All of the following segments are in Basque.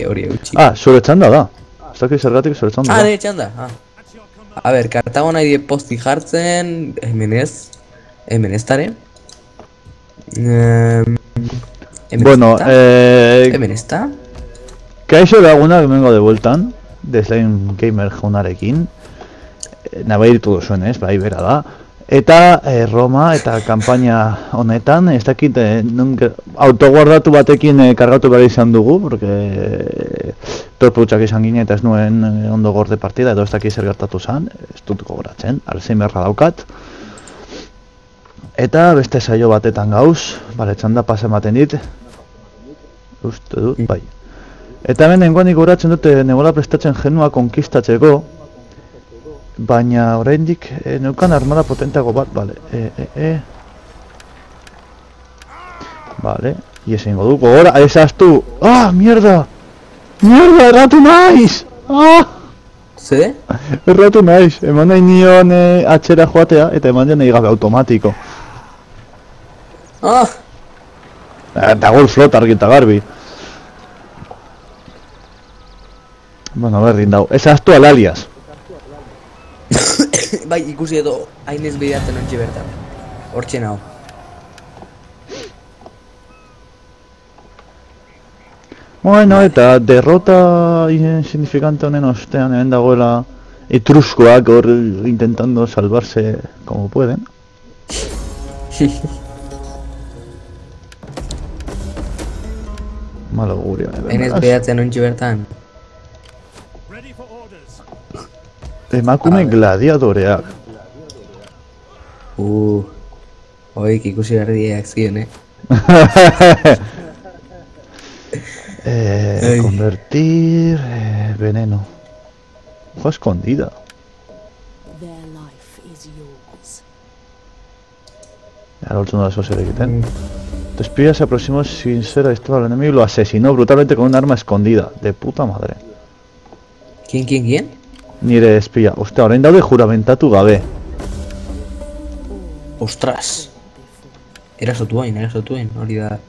hori eutxi. Zure txanda da. Ez dakit zergatik zure txanda da. Nire txanda. A ber, kartago nahi die posti jartzen, hemen ez. Hemen ez tare. Bueno, hemen ez da. kaixo lagunak hemengo de bueltan, Deslane Gamer jaunarekin. Nabai ditu duzuen ez, bai bera da. Eta Roma eta kanpaina honetan, ez dakit autoguardatu batekin kargatu behar izan dugu, porque torputxak izan gine eta ez nuen ondo gorde partida, edo ez dakit zer gertatu zen, ez dut gogoratzen, Alzheimerra daukat. Eta beste saio batetan gauz, bale, txanda pasa ematen dit, uste dut, bai. Eta hemen nengoanik goratzen dute negola prestatzen genua konkistatzeko, baina oraindik neukan armada potentago bat, bale, Vale, ies egingo du, gogora, ezaztu! Mierda! Mierda, erratu naiz! Ze? Erratu naiz, eman nahi nion atxera joatea, eta eman nahi gabe automatiko. Eta gol flot argita garbi. Bueno, berdin dau, ezaztu alaliaz. Bai, ikusi edo hainez bidatzen ontsi bertan. Hortxe nago. Bueno, eta derrota insignificante honen ostean hemen dagoela etruskoak hor intentando salvarse como pueden. Malo guria. Hainez bidatzen ontsi bertan. Emakume gladiadoreak. Oik ikusi berdiak ziren, Convertir... veneno. Ojo escondida. Ya lo último de eso se le quiten. Tu espía se aproximó sin ser avistado al enemigo y lo asesinó brutalmente con un arma escondida. De puta madre. ¿Quién? Nire espía. Ostia, orain daude juramentatu gabe. Ostras. Erasotuen, hori da.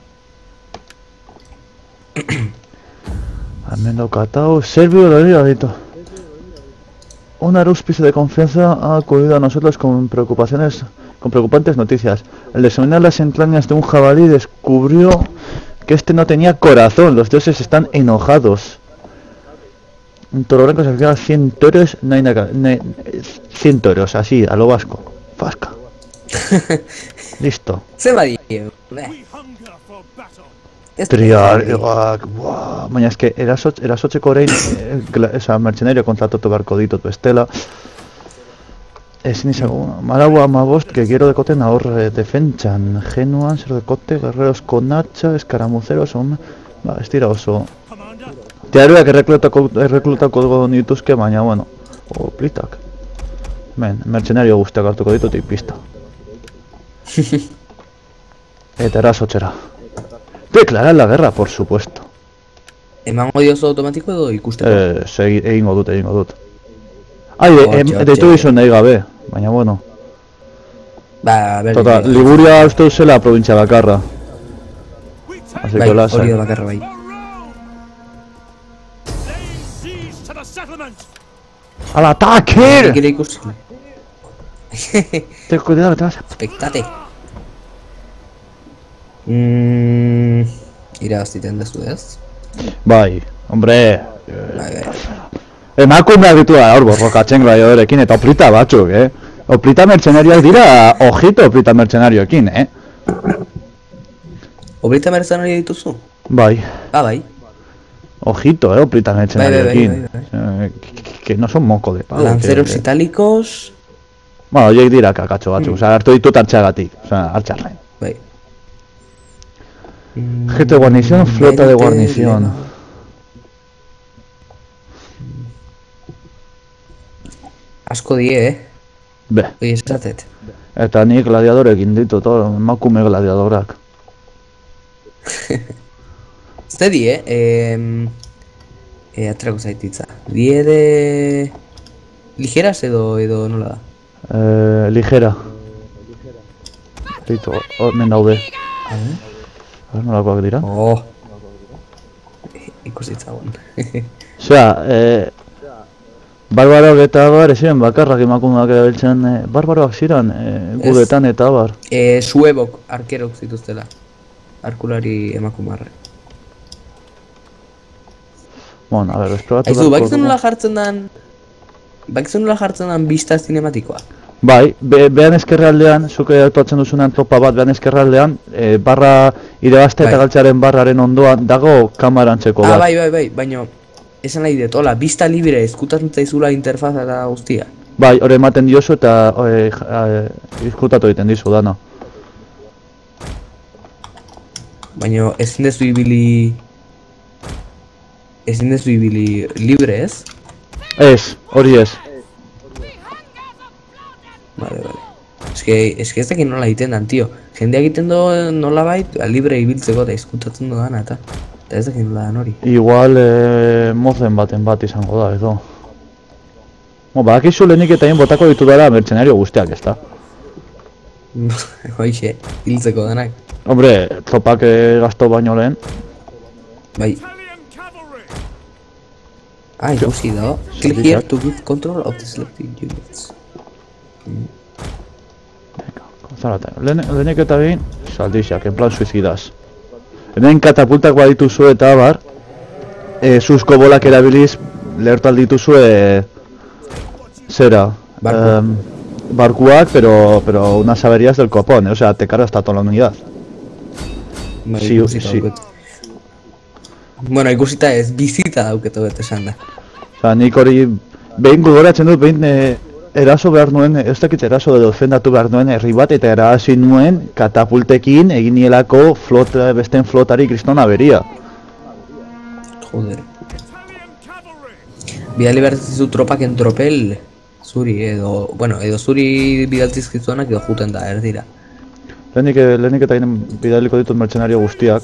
Hemen daukatau, Servio Lorito. Un aruspicio de confianza ha acudido a nosotros con preocupantes noticias. Al examinar las entrañas de un jabalí descubrió que este no tenía corazón. Los dioses están enojados. Un toro blanco sacrifica a 100 toros, no hay nada, 100 toros, así, a lo vasco. Fasca. Listo. Se va, Triarioak, baina eske, erasotxeko orain, mercenario kontratatu beharko ditut bestela. Ezin izango, Malago amabost, que quiero dekoten ahor defentsan, Genuan, zer dekote, guerreros con hacha, escaramuceros, ez dira oso. Tearuak erreklutako nituzke, baina, bueno, plitak. Mercenario guztiak hartuko ditut, pista. Eta erasotxera. Declarar la guerra, por supuesto. ¿Emango dioso automático edo ikusteko? Egingo dut. Deitu izan nahi gabe, baina bueno. Tota, Liguria uste zela provintzia bakarra. Bai, hori da bakarra bai. ¡Al ataque! Quiere ikusi. Ten cuidado, te vas a... Expectate. Irabaztiten dezu ez? Bai, hombre... Emakumeak ditu da hor borrokatzen gladiadorekin eta oplita batzuk, Oplita mercenarioak dira, ojito oplita mercenarioekin, Oplita mercenario dituzu? Bai. Bai. Ojito, oplita mercenarioekin. Que no son moco de pavo. Lanceros itálicos... Bueno, horiek dira kakatxo batzuk, hartu ditut hartxeagatik, hartxarren. Bai. Gente de guarnición, flota de guarnición. Asko die, Be. Oie esatet. Eta ni gladiadorekin ditut, emakume gladiadorak. Zte die, atrako zaititza. Die de... Ligeras edo nola da? Ligera. Listo, hemen daude. Nolakoak dira? ikusitzagun. Osea, barbaroak eta abar, ez ziren bakarrak emakumeak erabiltzen, barbaroak ziren, gudetan eta abar. Zuebok arkerok zituztela, arkulari emakumarre. Bueno, a ver, esprobatu Aizu, bakizu nola jartzen dan bista zinematikoa? Bai, behan eskerraldean, zuke actuatzen duzunean topa bat behan eskerraldean, barra irabazte eta galtzearen barraren ondoan dago kamarantzeko bat. Bai, baina esan nahi dut, hola, bista libre eskutatzen zaizula interfaza eta guztia. Bai, hori ematen diozu eta eskutatu egiten dizu dana. Baina ezin dezu ibili libre, ez? Ez, hori ez. Vale. Ez ez dakit nola egiten dan, tio. Jendea egiten do nola bait, libre ibiltzeko eta eskutatzen do dana, eta ez dakit nola dan hori. Igual, mozen baten bat izango da, edo. Badakizu lehenik eta botako ditu dara mertzenario guztiak, ez da? Hoixe, hiltzeko danak. Hombre, tropak gazto baino lehen. Bai. Ikusi da. Click here to give control of the selected units. Lehenik eta behin, saldixak, en plan suizidaz. Hemen katapultak badituzu eta abar, zuzko bolak erabiliz lehertu aldituzue zera, barkuak, pero unas averías del copón, o sea, te cargas hasta toda la unidad. Sí. Bueno, ikusita ez, bizita dauketo bete esan da. Osa, nik hori, behin gogoratzen dut, behin eraso behar nuen, ez dakit eraso edo defendatu behar nuen herri bat, eta erasi nuen katapultekin egin nielako besten flotari kriston aberia. Joder. Bidali behar zizu tropaken tropel, zuri edo, edo zuri bidaltzizkizuanak edo juten da, erdira. Lehenik eta ginen bidaliko ditut mertzenario guztiak.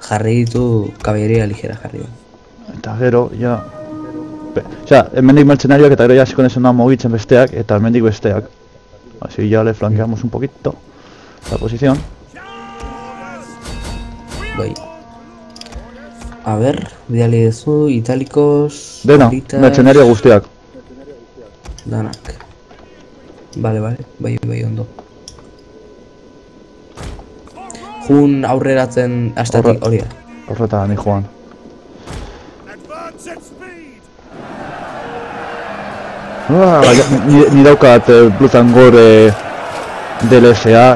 Jarri ditu kaballeria ligera jarri. Eta gero, ja... Osea, hemendik mertzenarioak eta gero ja hasiko nezen mugitzen besteak, eta hemendik besteak. Así ya le flanqueamos un poquito la posición. Bai. A ver, bidali dezu, italikos... Dena, mertzenario guztiak. Danak. Bai, ondo. Jun aurreratzen astatik hori da. Horreta ni joan. Ni daukat Blutangor DLSA.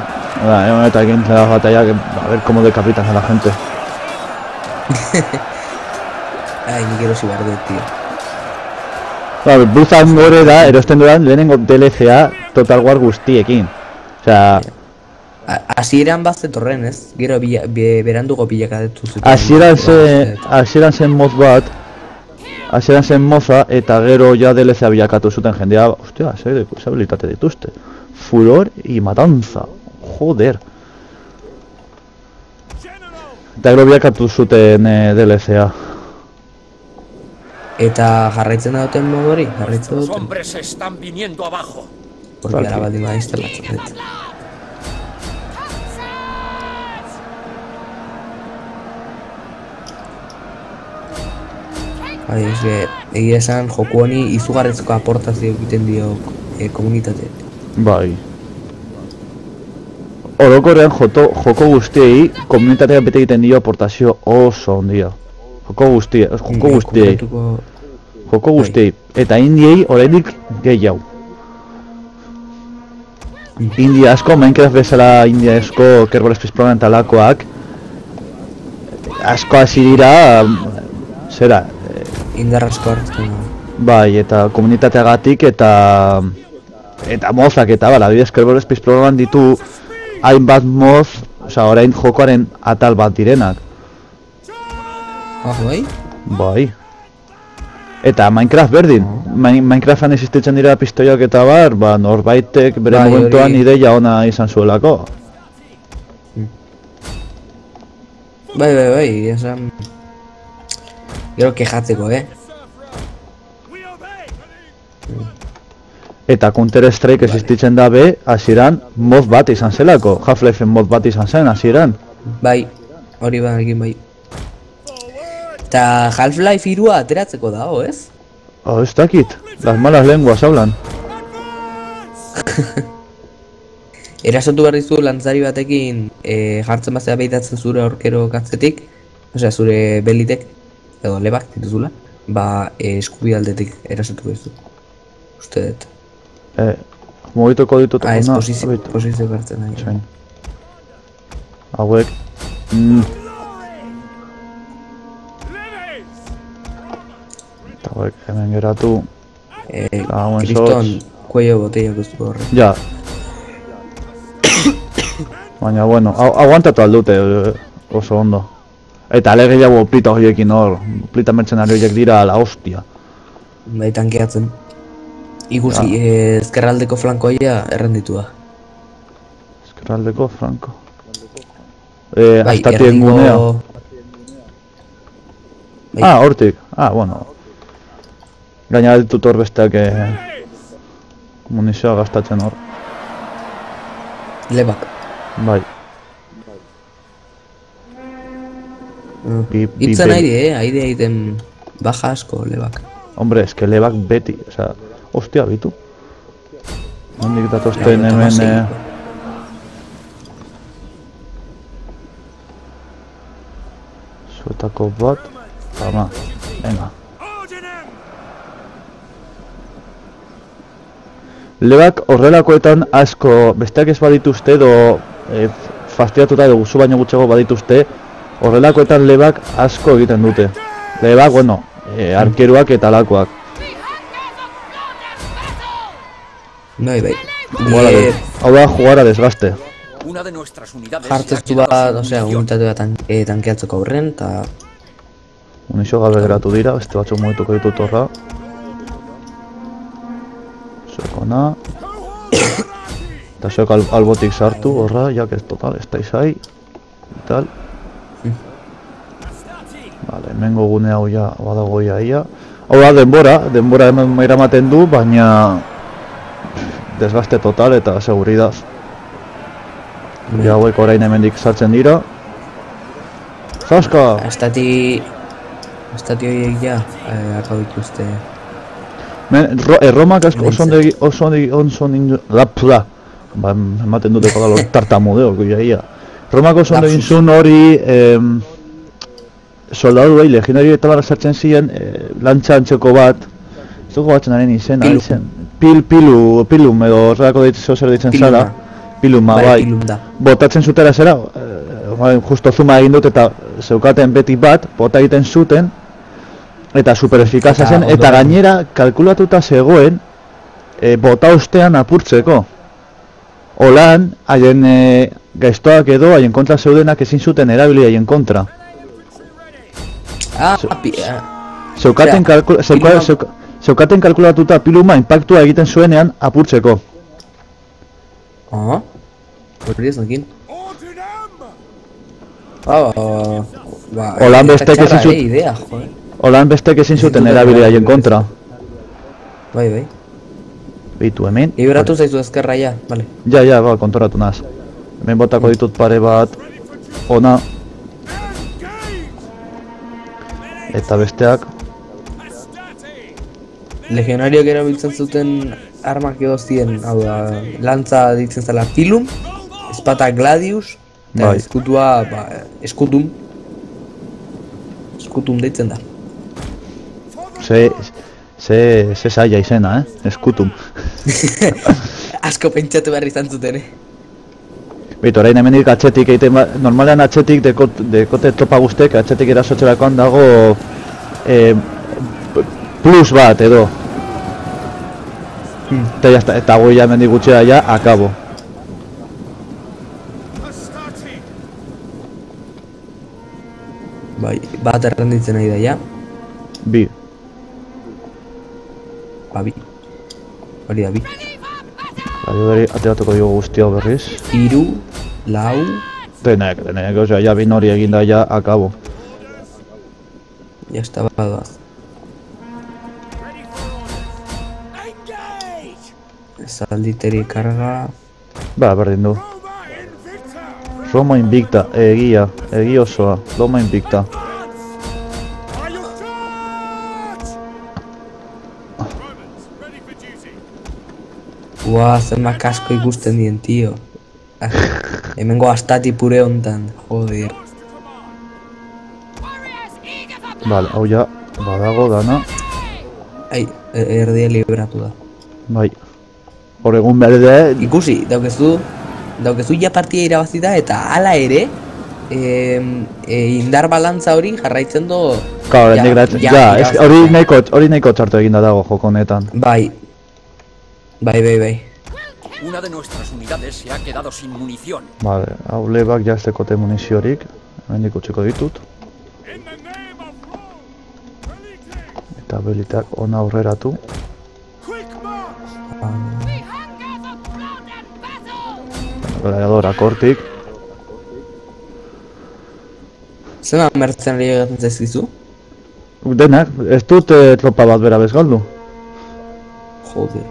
Eta egin la batalla, a ver cómo decapitan a la gente. Ai, ni gero zibar dut, tío. Blutangor da, erosten dudan lehenengo DLCA Total War guztiekin. Osea... Hasieran bat zetorren, ez? Gero berandugo bilakadetu zuten. Hasieran zen moz bat, hasieran zen moza, eta gero ja DLCA bilakatu zuten jendea, ostia, ze habilitate dituzte. Furor y matanza, joder. Eta gero bilakatu zuten DLCA. Eta jarraitzen duten modu hori, jarraitzen duten. Los hombres están viniendo abajo. Porque ara bat ima instalatzen dut. Bai, egia esan joku honi izugarrizko aportazio egiten dio komunitateak. Bai. Orokorrean joko guztiei komunitateak bete egiten dio aportazio oso ondia. Joko guztiei. Eta indiei oraindik gehiago. India asko, Minecraft bezala India asko, Kerbal Space Program talakoak asko hasi dira, zera, indar asko hartzen. Bai, eta komunitateagatik eta mozak eta bala, adibidez Kerbal Space Program ditu hainbat moz, osea, orain jokoaren atal bat direnak. Bai? Bai. Eta Minecraft berdin, Minecraftan existitzen dira pistoiak eta bar, norbaitek bere momentuan ideia ona izan zuelako. Bai, esan... Gero kejatzeko, Eta Counter-Strike existitzen da be, hasieran mod bat izan zelako, Half-Life mod bat izan zen hasieran. Bai, hori banekin bai. Eta Half-Life 3 ateratzeko dago, ez? Oh, ez dakit, las malas lenguas hablan. Erasotu behar dizu lantzari batekin jartzen bazea behitatzen zure aurkero katzetik, osea zure belitek, edo lebak dituzula, eskubi aldetik erasotu behar dizu. Uste dut. Mugituko ditut Ez ona, posizio gartzen nahi. Zain. Hauek. Eta hauek hemen geratu. Hauen Kriston kuello botella guztu horre. Ja. Baina, bueno, aguantatu aldute oso ondo. Eta alegeia plita horiekin hor, plita mertzenario horiek dira la hostia. Bai tankeatzen. Ikusi, ezkerraldeko flankoia errenditua. Ezkerraldeko franko. Astatien gunea. Hortik. Bueno. Gaina ditut hor besteak munizioa gastatzen hor. Lebak. Bai. Itzen aire, aire egiten baja asko lebak. Hombre, es que lebak beti, osea, hostia, bitu. Handik datozten hemen... Zuetako bat... Ama, venga. Lebak horrelakoetan asko, besteak ez badituzte edo fastiatuta edo guzu baino gutxego badituzte, horrelakoetan lebak asko egiten dute. Lebak, bueno, arkeruak eta alakoak. Bai. Hau da, jugara desgaste. Jarteztu bat, osea, unitate bat tankeatzeko aurren, eta... Munizio gabe geratu dira, beste batzuk mugituko ditut horra. Zuekona. Eta zuek albotik sartu, horra, jak ez total, ez daizai. Tal. Vale, hemengo gune hau ja, badago ia. Hau da, denbora hemen eramaten du, baina... Desgaste total eta seguridad. Ja hauek orain hemendik sartzen dira. Zaska! Estati horiek ja, akau dituzte. Erromak asko oso ondo lapla. Ematen dute kodalo tartamudeo, ia. Romak oso ondo egin zuen hori soldadu behi, legendari eta barra sartzen ziren lantxa antxeko bat. Ez dugu batzen haren izena, pilum edo horrelako zer ditzen zara. Piluma, bai. Botatzen zutera zera, justo zuma egin dut eta zeukaten beti bat, bota egiten zuten. Eta super efikaza zen, eta gainera kalkulatuta zegoen bota ostean apurtzeko. Holan, haien gaiztoak edo, haien kontra zeudenak ezin zuten erabili haien kontra. Zeukaten kalkulatuta piluma impactua egiten zuenean apurtzeko. Hori ez nakin. Holan bestek ezin zuten erabili haien kontra. Bai. Bitu hemen. Liberatu zaizu ezkerra ja, bale. Ja, kontoratu naz. Hemen botako ditut pare bat. Ona. Eta besteak. Legionarioak erabiltzen zuten armak edo ziren, hau da, lantza ditzen zela pilum, espata gladius, eta eskutua, eskutum deitzen da. Ze saia izena, eskutum. Asko pentsatu behar izan zuten, Bito, orain hemenik atxetik egiten, normalean atxetik dekote tropa guztek, atxetik erasotxerakoan dago plus bat edo. Eta goi ja hemendik gutxera ja, akabo. Bai, bat errenditzen nahi da ja. Bi. Bi. Hori da, bi. Bai, ateratuko dugu guztia berriz. 3, 4. Denek, osea, ja bin hori eginda ja, akabo. Ya está, badoaz. Zalditeri karga... Berdin du. Roma invicta, egi osoa, Roma invicta. Buah, zenbat kasko ikusten dien, tio. Hemengo astati pure hontan, joder. Vale, hau ja, badago dana. Ai, erdia liberatu da. Bai. Hor egun berde... Ikusi, daukezu ja partia irabazita eta hala ere, indar balantza hori jarraitzen du... Claro, hori nahiko txartu eginda dago joko honetan. Bai. Una de nuestras unidades se ha quedado sin munición. Vale, hau lebak jaztekote muniziorik. Hemen ikutsiko ditut. Eta belitak ona aurreratu. Gladiadorak hortik. Zena mertzenari egaten zaizkizu? Denak, ez dut tropa bat bera bezgaldu. Joder.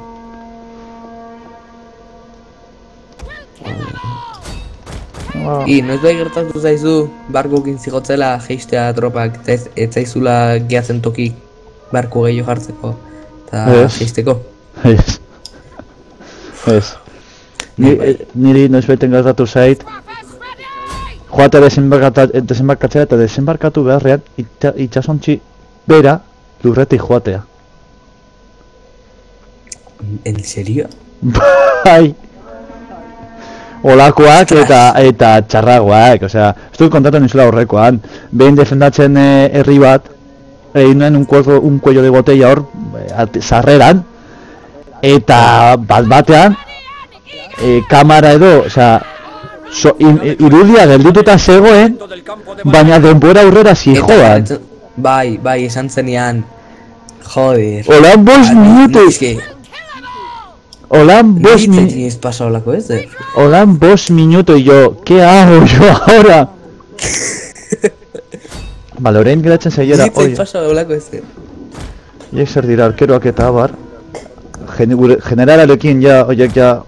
Noiz bai gertatu zaizu, barkukin zigotzela jeistea tropak, ez zaizula gehatzen tokik barku gehiago jartzeko eta jeisteko? Ez. Niri noiz baiten gertatu zait, joate desembarkatzea eta desembarkatu beharrean itxasontzi bera lurretik joatea. En serio? Bai! Olakoak eta txarragoak, osea, ez dut kontatu nizula horrekoan. Behin defendatzen herri bat, egin nuen un cuello de botella hor, sarreran, eta bat-batean, kamara edo, osea, irudia geldituta zegoen, baina denbora aurrera zijoan. Bai, esan zenean, joder. Holan 5 minutos! Holan 5 minutos. Ni ez pasa holako ez, Holan 5 minutos y yo, ¿qué hago yo ahora? Vale, orain geratzen zailera, oie. Ni ez pasa holako ez, Iek zer dira, arkeroak eta abar. Generalarekin ja, oiek ja,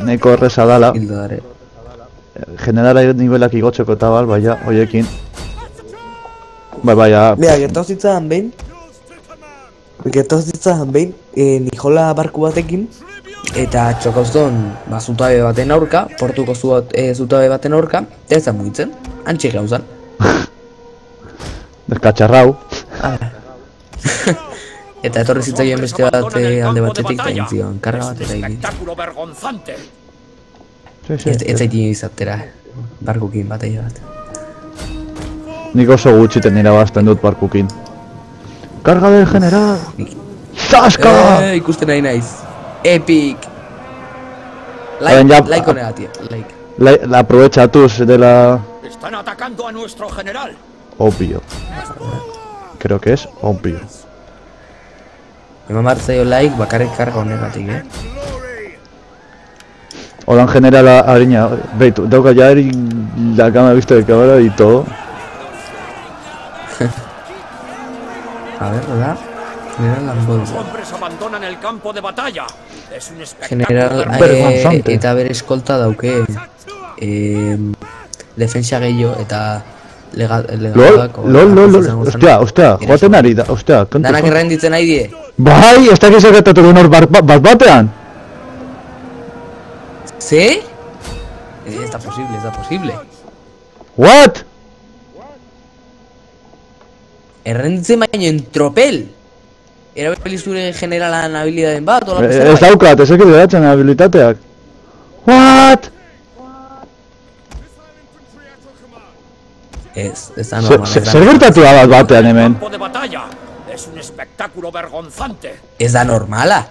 neko erreza dala. Hildodare. Generala nivelak igotzeko eta abar, baina, oiekin. Baina... Mira, gertatu zitzahan behin, nijola barku batekin, eta txokauzton zutabe baten aurka, portuko zutabe baten aurka, ez da mugitzen, antxe gauzan. Deskatxarrau. Eta etorri zitzaien beste bat alde batetik, eta intzioan, karga bat eta egin. Ez zaitin izatera, barkukin bateia bat. Nik oso gutxiten irabazten dut barkukin. Karga del general! Zaska! Ikusten nahi naiz. Epic! Like honega, tío, like. La aprovechatuz de la... Están atacando a nuestro general. Obvio. Creo que es obvio. Eman martzaio like bakarrik karga honegatik, Hola, general harina. Beitu, dauka ya la cama vista de cámara y todo. A ver, hola. General Lamboy. Los hombres abandonan el campo de batalla. Es un espectáculo. General, eta bere eskolta dauke defensa gehiago eta legalak. Ostia, joaten ari da, ostia. Danak errenditzen nahi die. Bai, ez dakiz egetatu duen hor bat-batean. ¿Sí? Ez da posible. What? Errenditzen baino en tropel. Erabili zure generalan habilidaden bat, olako zerbait? Ez daukat, ez ekit geratzen habilitateak. What? Ez da normal. Zer gertatu da bat batean hemen? Es un espectáculo vergonzante. Ez da normala.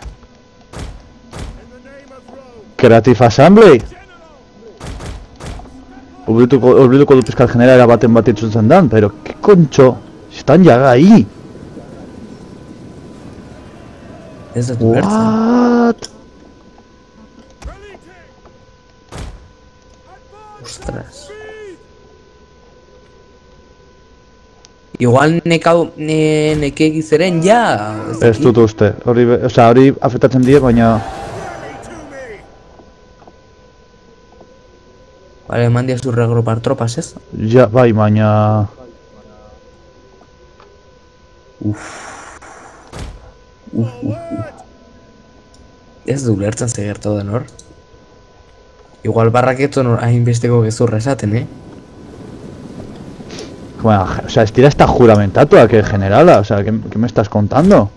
Creative Assembly? Olbiduko du pizkal generala baten bat itzutzen dan, pero ¿qué concho? Están ya ahí. Ez dut bertzen. What? Ostras. Igual neke egizeren ja. Ez dut uste. Hori afektatzen die, baina... Vale, eman diaz regrupar tropas, ez? Ja, bai, baina... Ez du lertzen zegertu den hor. Igual barraketon hainbesteko gezurra esaten, Bueno, o sea, estira esta juramentatua que generala, o sea, ¿qué me estás contando?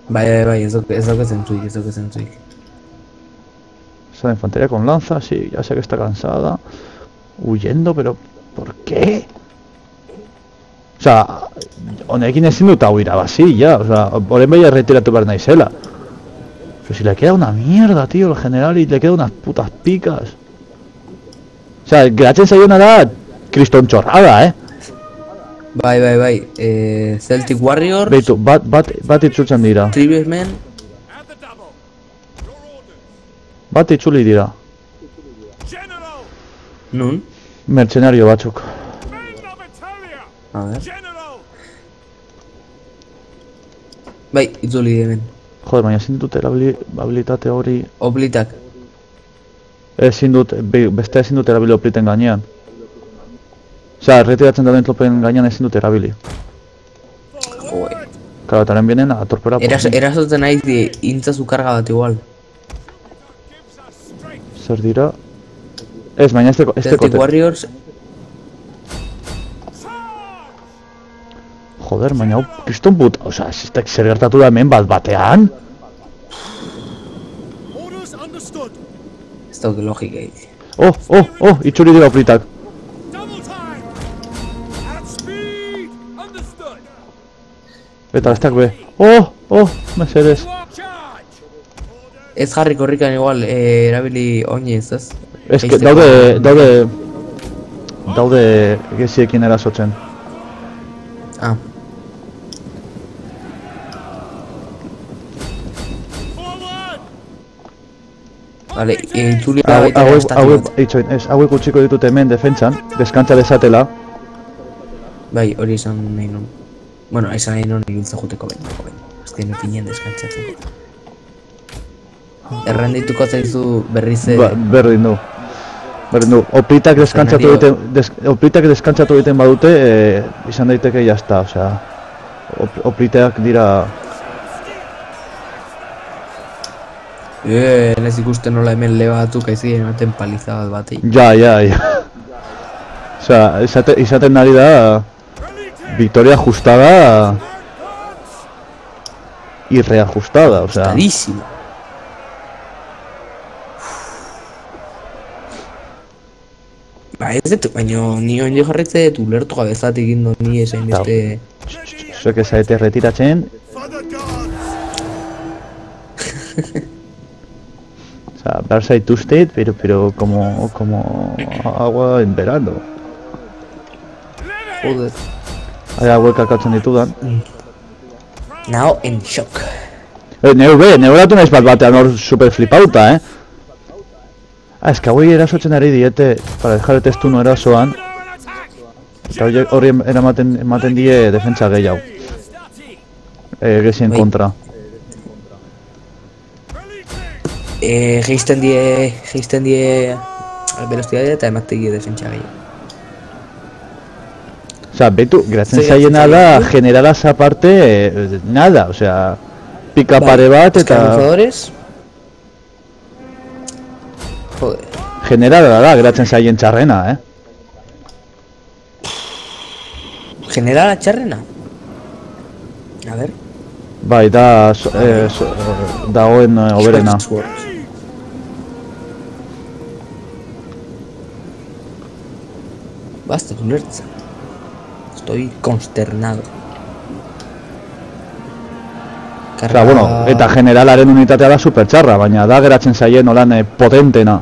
Bai, ez dauke zentzuik. Esa de infantería con lanza, sí, ya sé que está cansada. Huyendo, pero ¿por qué? O sea, honekin ezin dut hau irabazi, ya, o sea, orain bai erretiratu behar naizela. Pero si le queda una mierda, tío, el general, y le queda unas putas picas. O sea, geratzen zaiona da kriston txorrada, Bai. Celtic Warriors, Beitu, bat itzultzen dira. Tribesmen, At the double. Your orders. Bat itzuli dira. General. nun? Mercenario batzuk. Men of Italia. A ver. General. Bai, itzuli hemen. Joder, baina ezin dut erabilitate hori... Oblitak. Ezin dut, beste ezin dut erabili opliten gainean. Osea, erretiratzen dauden tropen gainean ezin dut erabili. Joder. Claro, taren vienen a torpera... Erasotzen naiz intzazu karga bat igual. Gives us strength. Zer dira? Ez, baina este Celtic kote... Warriors, Joder, baina hau kriston puta... Osea, zer gertatu da hemen batean? Orders understood. ez dauke logikaik. Itxuri dira oplitak. Double time. At speed. Understood. Eta besteak be. Mesedez. You are charge. Ez jarri korrikan igual, erabili oinez, ez? Ez que daude geziekin erasotzen. Ah, Forward. vale, itzuli da baita estatu bat. Hauek utziko ditut hemen defentsan, deskantza dezatela. Bai, hori esan nahi non. Bueno, esan nahi non ibiltza juteko baino. Azken epinen deskantzatzen. Errendituko zaizu berriz Berdin du. Oplitak deskantzatu egiten badute, izan daiteke jazta, osea... Oplitak dira... Ez ikusten nola hemen lebatuk aizien ematen paliza bat batei. Ja. Osea, izaten ari da... Victoria ajustada... Y reajustada, osea... Ajustadísima. Ba ez dut, baina ni oin jarretze dut ulertu gabezatik indo ni esain beste... Zuek ezaete retiratzen... For the gods. Osea, behar zaituztet, pero como agua en verano. Joder. Hauek akatzen ditudan. Now en shock. Neuratu naiz batean hor super flipauta, es que hauei erasotzen ari diete para dejar el testuno erasoan. Eta hori ematen die defentsa gehiago. Gezien kontra. Geisten die velocidadea eta ematen die defentsa gehiago. Osea, betu, geratzen zaiena da generalaz aparte, nada, osea, pika pare bat eta... Escarnizadores. Joder. Generala da, geratzen zaien txarrena, Generala txarrena. A ver. Bai, dagoen oberena. Basta, tu lertza. Estoy consternado. Osea, bueno, eta generalaren unitatea da super txarra, baina da geratzen zaien olan potentena.